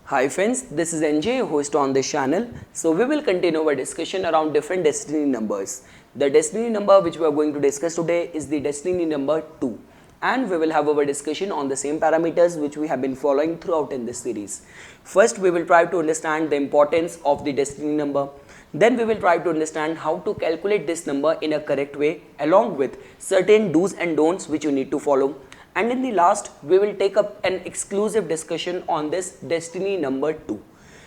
Hi friends, this is NJ, host on this channel. So we will continue our discussion around different destiny numbers. The destiny number which we are going to discuss today is the destiny number 2, and we will have our discussion on the same parameters which we have been following throughout in this series. First we will try to understand the importance of the destiny number. Then we will try to understand how to calculate this number in a correct way along with certain do's and don'ts which you need to follow. And in the last, we will take up an exclusive discussion on this destiny number 2.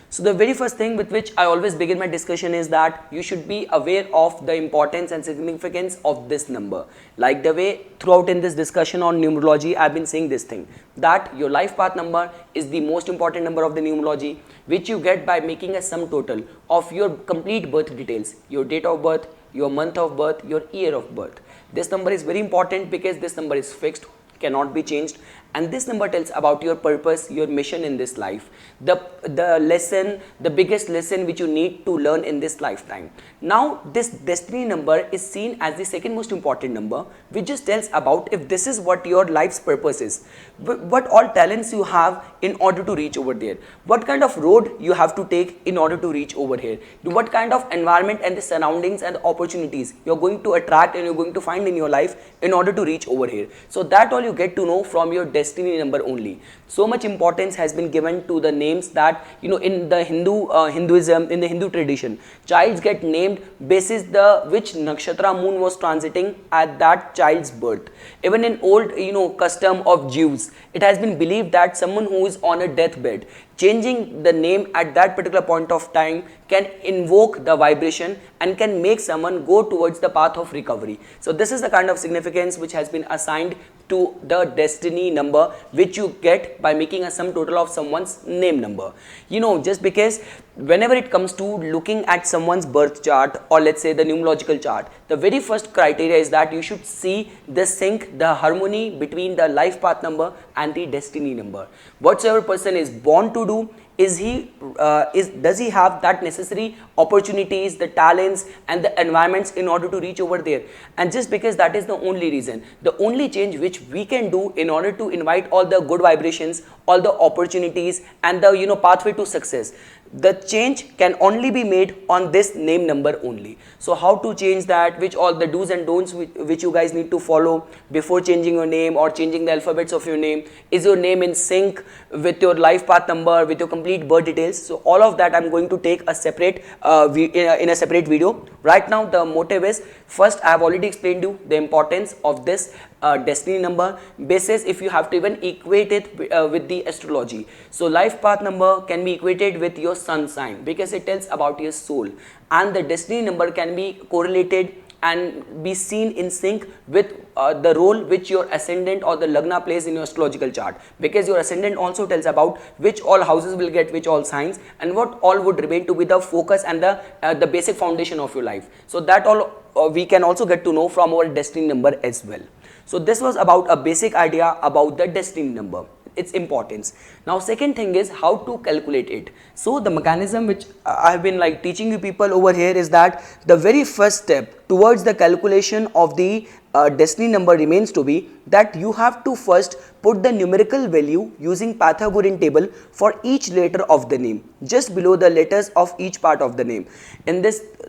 So the very first thing with which I always begin my discussion is that you should be aware of the importance and significance of this number. Like the way throughout in this discussion on numerology, I've been saying this thing, that your life path number is the most important number of the numerology, which you get by making a sum total of your complete birth details, your date of birth, your month of birth, your year of birth. This number is very important because this number is fixed, cannot be changed, and this number tells about your purpose, your mission in this life, the lesson, the biggest lesson which you need to learn in this lifetime. Now this destiny number is seen as the second most important number, which just tells about if this is what your life's purpose is, what all talents you have in order to reach over there, what kind of road you have to take in order to reach over here, what kind of environment and the surroundings and the opportunities you're going to attract and you're going to find in your life in order to reach over here. So that all you get to know from your destiny number only. So much importance has been given to the names that, in the Hinduism, in the Hindu tradition, childs get named basis the which nakshatra moon was transiting at that child's birth. Even in old custom of Jews, it has been believed that someone who is on a deathbed, changing the name at that particular point of time can invoke the vibration and can make someone go towards the path of recovery. So this is the kind of significance which has been assigned to the destiny number, which you get by making a sum total of someone's name number. Just because whenever it comes to looking at someone's birth chart, or let's say the numerological chart, the very first criteria is that you should see the sync, the harmony between the life path number and the destiny number. Whatsoever person is born to do, does he have that necessary opportunities, the talents and the environments in order to reach over there? And just because that is the only reason, the only change which we can do in order to invite all the good vibrations, all the opportunities and the pathway to success, the change can only be made on this name number only. So how to change that, which all the do's and don'ts which you guys need to follow before changing your name or changing the alphabets of your name? Is your name in sync with your life path number, with your complete birth details? So all of that I'm going to take a separate in a separate video. Right now the motive is, first I have already explained you the importance of this destiny number basis if you have to even equate it with the astrology. So life path number can be equated with your sun sign because it tells about your soul, and the destiny number can be correlated and be seen in sync with the role which your ascendant or the lagna plays in your astrological chart, because your ascendant also tells about which all houses will get which all signs and what all would remain to be the focus and the basic foundation of your life. So that all we can also get to know from our destiny number as well. So this was about a basic idea about the destiny number, its importance. Now second thing is how to calculate it. So the mechanism which I have been teaching you people over here is that the very first step towards the calculation of the destiny number remains to be that you have to first put the numerical value using Pythagorean table for each letter of the name, just below the letters of each part of the name.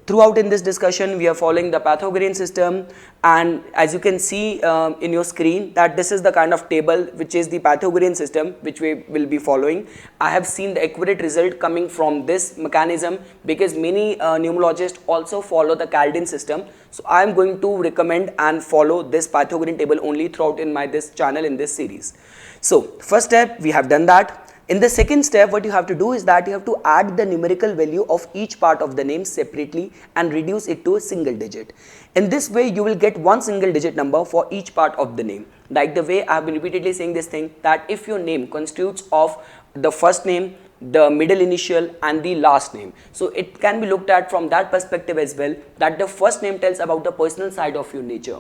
Throughout in this discussion we are following the Pythagorean system, and as you can see in your screen that this is the kind of table which is the Pythagorean system which we will be following. I have seen the accurate result coming from this mechanism because many numerologists also follow the Chaldean system. So I am going to recommend and follow this Pythagorean table only throughout in this channel in this series. So first step we have done that. In the second step, what you have to do is that you have to add the numerical value of each part of the name separately and reduce it to a single digit. In this way you will get one single digit number for each part of the name. Like the way I have been repeatedly saying this thing, that if your name constitutes of the first name, the middle initial and the last name, so it can be looked at from that perspective as well, that the first name tells about the personal side of your nature,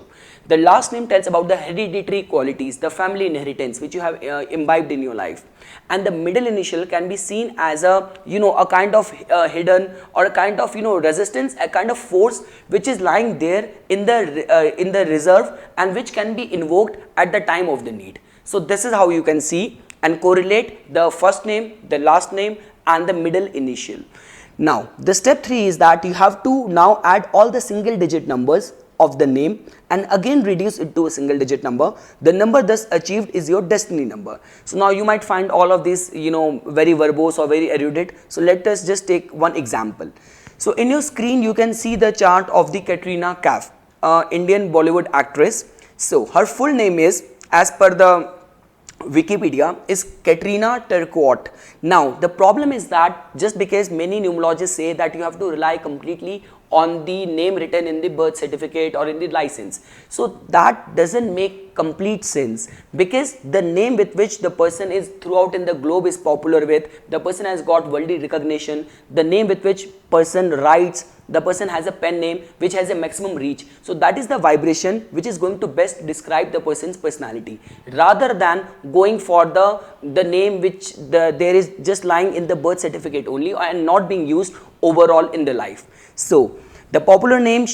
the last name tells about the hereditary qualities, the family inheritance which you have imbibed in your life, and the middle initial can be seen as a a kind of hidden or a kind of resistance, a kind of force which is lying there in the reserve and which can be invoked at the time of the need. So this is how you can see and correlate the first name, the last name and the middle initial. Now the step 3 is that you have to now add all the single digit numbers of the name and again reduce it to a single digit number. The number thus achieved is your destiny number. So now you might find all of these very verbose or very erudite. So let us just take one example. So in your screen you can see the chart of the Katrina Kaif, Indian Bollywood actress. So her full name is, as per the Wikipedia, is Katrina Terquat. Now the problem is that just because many numerologists say that you have to rely completely on the name written in the birth certificate or in the license, so that doesn't make complete sense, because the name with which the person is throughout in the globe is popular with, the person has got worldly recognition, the name with which person writes, the person has a pen name which has a maximum reach. So that is the vibration which is going to best describe the person's personality, rather than going for the name which there is just lying in the birth certificate only and not being used overall in the life. So the popular name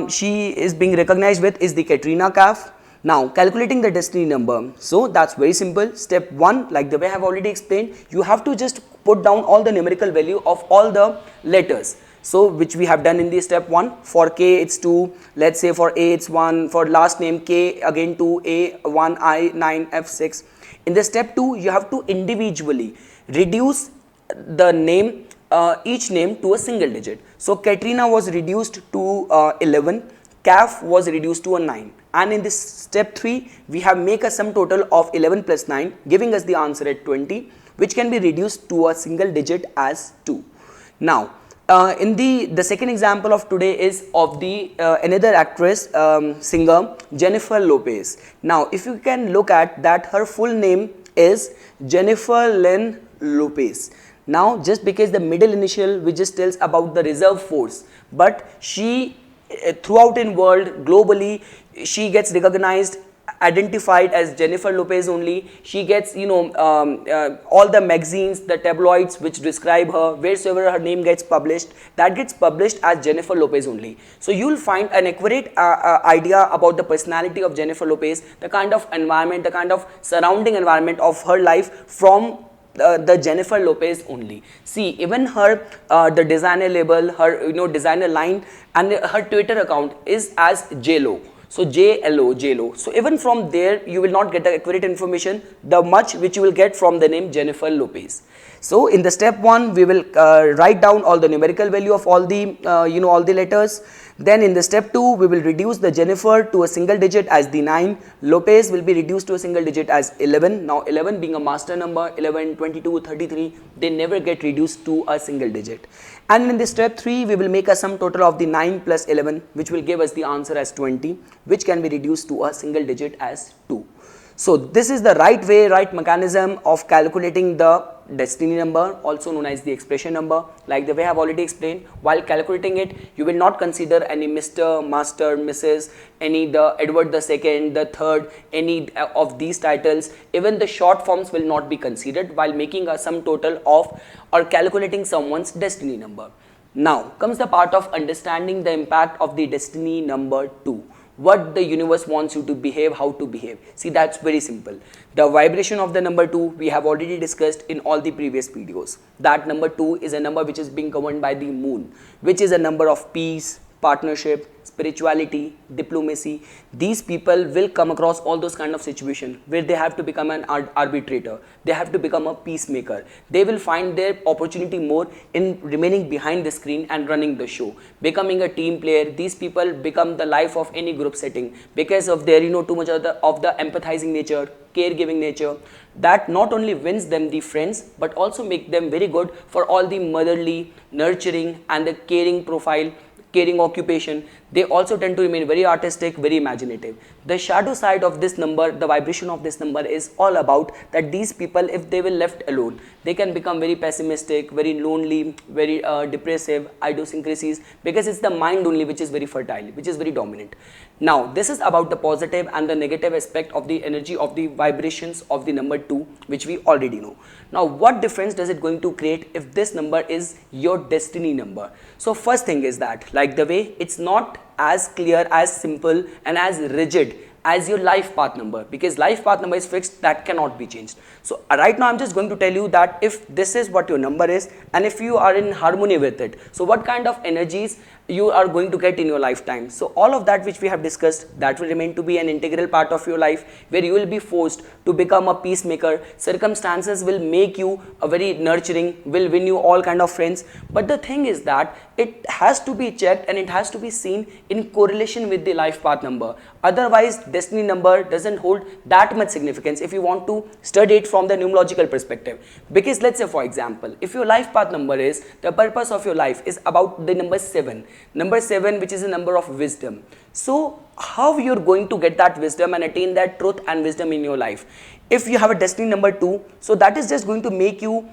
she is being recognized with is the Katrina Kaif. Now calculating the destiny number, so that's very simple. Step 1, like the way I have already explained, you have to just put down all the numerical value of all the letters. So which we have done in the step 1. For K it's 2, let's say for A it's 1, for last name K again 2, A 1, I 9, F 6. In the step 2 you have to individually reduce the name, each name to a single digit. So Katrina was reduced to 11, Kaif was reduced to a 9, and in this step 3 we have make a sum total of 11 plus 9 giving us the answer at 20, which can be reduced to a single digit as 2. Now in the second example of today is of the another actress, singer Jennifer Lopez. Now if you can look at that, her full name is Jennifer Lynn Lopez. Now just because the middle initial which just tells about the reserve force, but she throughout in world globally she gets recognized, identified as Jennifer Lopez only. She gets all the magazines, the tabloids which describe her, wheresoever her name gets published, that gets published as Jennifer Lopez only. So you will find an accurate idea about the personality of Jennifer Lopez, the kind of environment, the kind of surrounding environment of her life from the Jennifer Lopez only. See, even her the designer label, her designer line, and her Twitter account is as JLo. So JLo. So even from there you will not get the accurate information, the much which you will get from the name Jennifer Lopez. So in the step 1 we will write down all the numerical value of all the all the letters. Then in the step 2 we will reduce the Jennifer to a single digit as the 9, Lopez will be reduced to a single digit as 11. Now 11 being a master number, 11, 22, 33, they never get reduced to a single digit. And in the step 3 we will make a sum total of the 9 plus 11, which will give us the answer as 20, which can be reduced to a single digit as 2. So this is the right way, right mechanism of calculating the destiny number, also known as the expression number. Like the way I have already explained, while calculating it you will not consider any Mr., Master, Mrs., any the Edward II, the third, any of these titles. Even the short forms will not be considered while making a sum total of or calculating someone's destiny number. Now comes the part of understanding the impact of the destiny number 2. What the universe wants you to behave, how to behave. See, that's very simple. The vibration of the number 2 we have already discussed in all the previous videos. That number 2 is a number which is being governed by the moon, which is a number of peace, partnership, spirituality, diplomacy. These people will come across all those kind of situations where they have to become an arbitrator, they have to become a peacemaker. They will find their opportunity more in remaining behind the screen and running the show, becoming a team player. These people become the life of any group setting because of their too much of the empathizing nature, caregiving nature, that not only wins them the friends but also make them very good for all the motherly, nurturing and the caring profile, caring occupation. They also tend to remain very artistic, very imaginative. The shadow side of this number, the vibration of this number is all about that these people, if they will left alone, they can become very pessimistic, very lonely, very depressive, idiosyncrasies, because it's the mind only which is very fertile, which is very dominant. Now this is about the positive and the negative aspect of the energy of the vibrations of the number 2, which we already know. Now what difference does it going to create if this number is your destiny number? So first thing is that, like the way it's not as clear, as simple and as rigid as your life path number, because life path number is fixed, that cannot be changed. So right now I'm just going to tell you that if this is what your number is and if you are in harmony with it, so what kind of energies you are going to get in your lifetime. So all of that which we have discussed, that will remain to be an integral part of your life, where you will be forced to become a peacemaker. Circumstances will make you a very nurturing, will win you all kind of friends, but the thing is that it has to be checked and it has to be seen in correlation with the life path number. Otherwise destiny number doesn't hold that much significance if you want to study it from the numerological perspective. Because let's say for example, if your life path number is, the purpose of your life is about the number 7, which is a number of wisdom. So how you're going to get that wisdom and attain that truth and wisdom in your life? If you have a destiny number 2, so that is just going to make you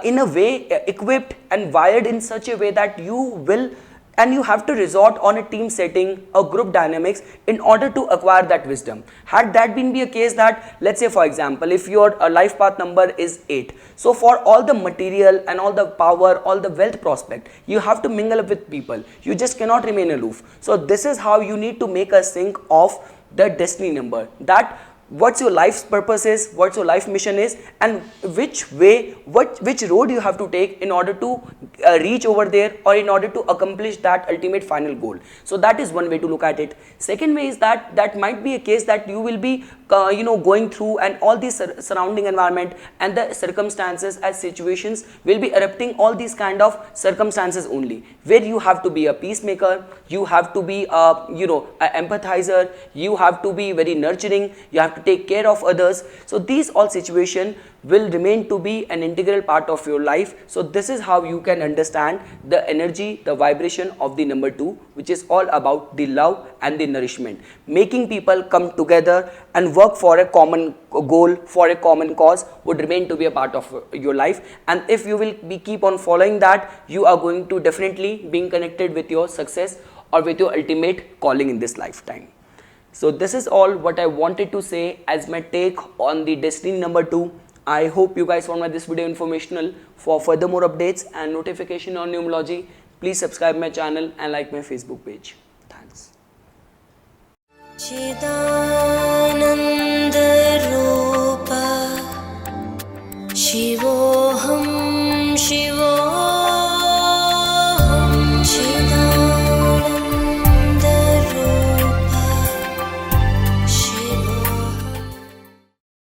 in a way equipped and wired in such a way that you will, and you have to resort on a team setting, a group dynamics in order to acquire that wisdom. Had that been be a case that, let's say for example, if your life path number is 8, so for all the material and all the power, all the wealth prospect, you have to mingle up with people, you just cannot remain aloof. So this is how you need to make a sync of the destiny number, that what's your life's purpose is, what's your life mission is, and which way, which road you have to take in order to reach over there, or in order to accomplish that ultimate final goal. So that is one way to look at it. Second way is that that might be a case that you will be going through, and all these surrounding environment and the circumstances as situations will be erupting all these kind of circumstances only, where you have to be a peacemaker, you have to be a empathizer, you have to be very nurturing, you have to take care of others. So these all situation will remain to be an integral part of your life. So this is how you can understand the energy, the vibration of the number 2, which is all about the love and the nourishment, making people come together and work for a common goal, for a common cause, would remain to be a part of your life. And if you will keep on following that, you are going to definitely being connected with your success or with your ultimate calling in this lifetime. So this is all what I wanted to say as my take on the destiny number 2. I hope you guys found this video informational. For further more updates and notification on numerology, please subscribe my channel and like my Facebook page. Thanks.